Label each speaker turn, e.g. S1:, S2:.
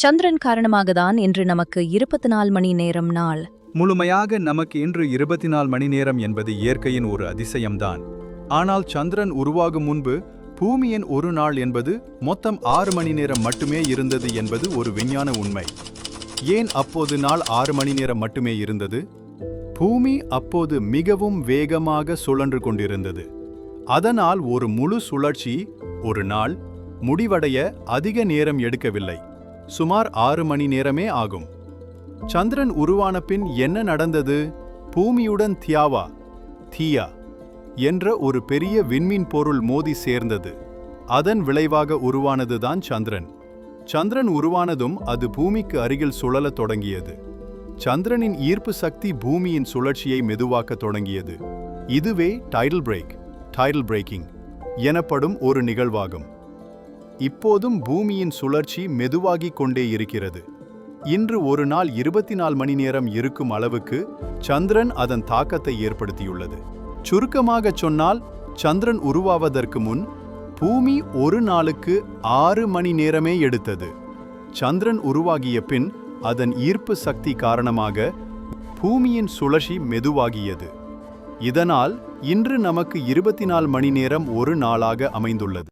S1: சந்திரன் காரணமாகத்தான் இன்று நமக்கு 24 மணி நேரம் நாள்.
S2: முழுமையாக நமக்கு இன்று 24 மணி நேரம் என்பது இயற்கையின் ஒரு அதிசயம்தான். ஆனால் சந்திரன் உருவாகும் முன்பு பூமியின் ஒரு நாள் என்பது மொத்தம் 6 மணி நேரம் மட்டுமே இருந்தது என்பது ஒரு விஞ்ஞான உண்மை. ஏன் அப்போது நாள் 6 மணி நேரம் மட்டுமே இருந்தது? பூமி அப்போது மிகவும் வேகமாக சுழன்று கொண்டிருந்தது. அதனால் ஒரு முழு சுழற்சி, ஒரு நாள், முடிவடைய அதிக நேரம் எடுக்கவில்லை. சுமார் 6 மணி நேரமே ஆகும். சந்திரன் உருவான பின் என்ன நடந்தது? பூமியுடன் தியா என்ற ஒரு பெரிய விண்மீன் பொருள் மோதி சேர்ந்தது. அதன் விளைவாக உருவானதுதான் சந்திரன். சந்திரன் உருவானதும் அது பூமிக்கு அருகில் சுழலத் தொடங்கியது. சந்திரனின் ஈர்ப்பு சக்தி பூமியின் சுழற்சியை மெதுவாக்கத் தொடங்கியது. இதுவே டைடல் பிரேக்கிங் எனப்படும் ஒரு நிகழ்வாகும். இப்போதும் பூமியின் சுழற்சி மெதுவாகிக் கொண்டே இருக்கிறது. இன்று ஒரு நாள் 24 மணி நேரம் இருக்கும் அளவுக்கு சந்திரன் அதன் தாக்கத்தை ஏற்படுத்தியுள்ளது. சுருக்கமாகச் சொன்னால், சந்திரன் உருவாவதற்கு முன் பூமி ஒரு நாளுக்கு 6 மணி நேரமே எடுத்தது. சந்திரன் உருவாகிய பின் அதன் ஈர்ப்பு சக்தி காரணமாக பூமியின் சுழற்சி மெதுவாகியது. இதனால் இன்று நமக்கு 24 மணி நேரம் ஒரு நாளாக அமைந்துள்ளது.